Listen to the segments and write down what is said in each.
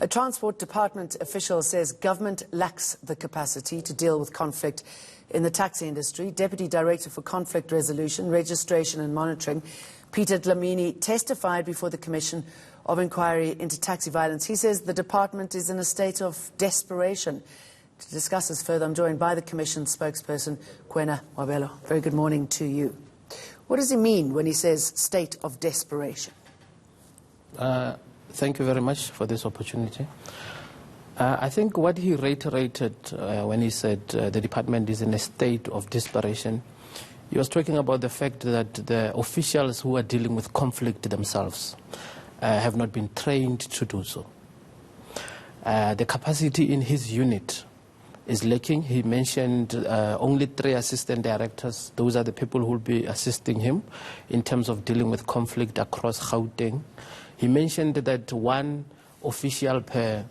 A Transport Department official says government lacks the capacity to deal with conflict in the taxi industry. Deputy Director for Conflict Resolution, Registration and Monitoring, Peter Dhlamini, testified before the Commission of Inquiry into Taxi Violence. He says the department is in a state of desperation. To discuss this further, I'm joined by the Commission spokesperson, Kwena Wabelo. Very good morning to you. What does he mean when he says state of desperation? Thank you very much for this opportunity. I think what he reiterated when he said the department is in a state of desperation, he was talking about the fact that the officials who are dealing with conflict themselves have not been trained to do so. The capacity in his unit is lacking. He mentioned only 3 assistant directors. Those are the people who will be assisting him in terms of dealing with conflict across Gauteng. He mentioned that 1 official per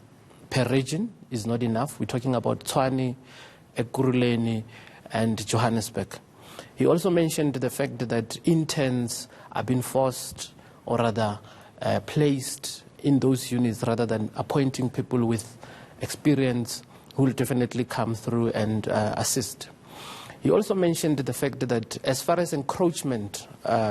region is not enough. We're talking about Tshwane, Ekurhuleni, and Johannesburg. He also mentioned the fact that interns are being forced, or rather placed in those units rather than appointing people with experience who will definitely come through and assist. He also mentioned the fact that as far as encroachment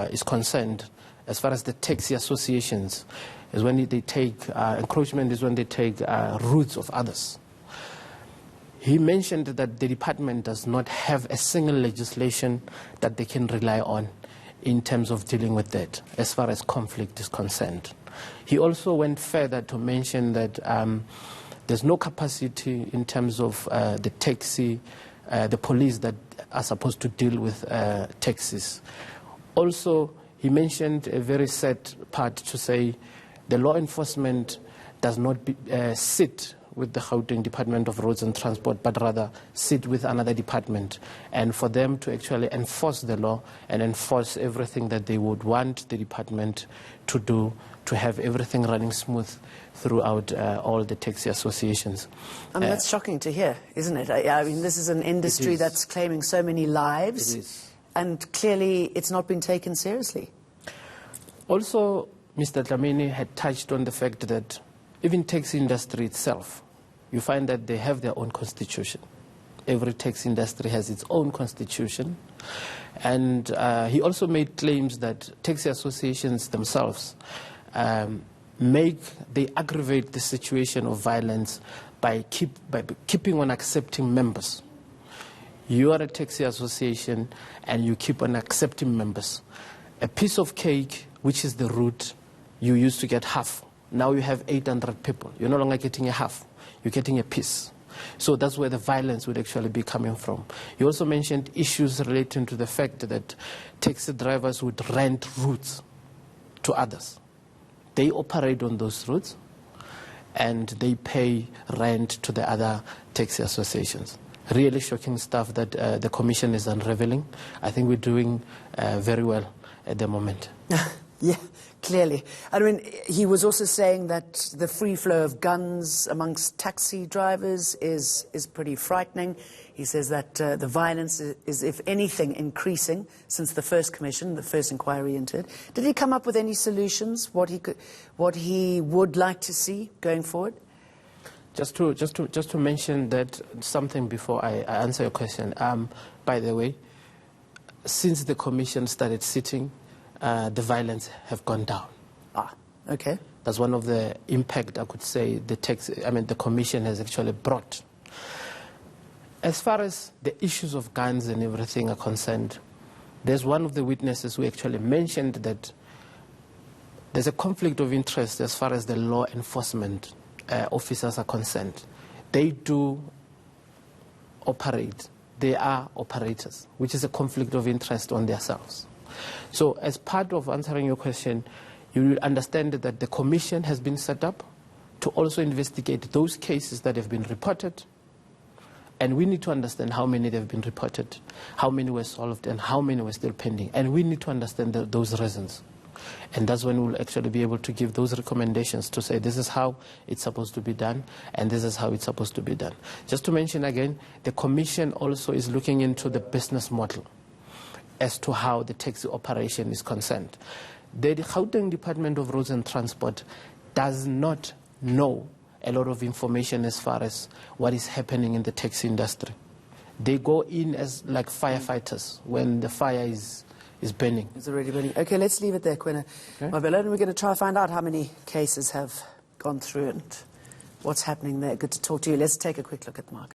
is concerned, as far as the taxi associations, is when they take encroachment is when they take routes of others. He mentioned that the department does not have a single legislation that they can rely on in terms of dealing with that, as far as conflict is concerned. He also went further to mention that there's no capacity in terms of the taxi, the police that are supposed to deal with taxis. Also, he mentioned a very sad part to say the law enforcement does not sit with the Gauteng Department of Roads and Transport, but rather sit with another department, and for them to actually enforce the law and enforce everything that they would want the department to do, to have everything running smooth throughout all the taxi associations. I mean, that's shocking to hear, isn't it? I mean, this is an industry that's claiming so many lives. It is. And clearly it's not been taken seriously. Also, Mr. Dhlamini had touched on the fact that even taxi industry itself, you find that they have their own constitution. Every taxi industry has its own constitution. And he also made claims that taxi associations themselves they aggravate the situation of violence by keeping on accepting members. You are a taxi association and you keep on accepting members. A piece of cake, which is the route, you used to get half. Now you have 800 people. You're no longer getting a half. You're getting a piece. So that's where the violence would actually be coming from. You also mentioned issues relating to the fact that taxi drivers would rent routes to others. They operate on those routes and they pay rent to the other taxi associations. Really shocking stuff that the Commission is unraveling. I think we're doing very well at the moment. Yeah, clearly. I mean, he was also saying that the free flow of guns amongst taxi drivers is pretty frightening. He says that the violence is, if anything, increasing since the first commission, the first inquiry into it. Did he come up with any solutions, what he would like to see going forward? Just to mention that something before I answer your question. By the way, since the commission started sitting, the violence have gone down. Ah, okay. That's one of the impact I could say the commission has actually brought. As far as the issues of guns and everything are concerned, there's one of the witnesses who actually mentioned that there's a conflict of interest as far as the law enforcement officers are concerned. They do operate. They are operators, which is a conflict of interest on themselves. So as part of answering your question, you will understand that the commission has been set up to also investigate those cases that have been reported. And we need to understand how many have been reported, how many were solved, and how many were still pending. And we need to understand those reasons. And that's when we'll actually be able to give those recommendations to say this is how it's supposed to be done and this is how it's supposed to be done. Just to mention again, the Commission also is looking into the business model as to how the taxi operation is concerned. The Gauteng Department of Roads and Transport does not know a lot of information as far as what is happening in the taxi industry. They go in as like firefighters when the fire is burning. It's already burning. Okay, let's leave it there, Kwena. Okay. Mabelo, and we're going to try and find out how many cases have gone through and what's happening there. Good to talk to you. Let's take a quick look at the market.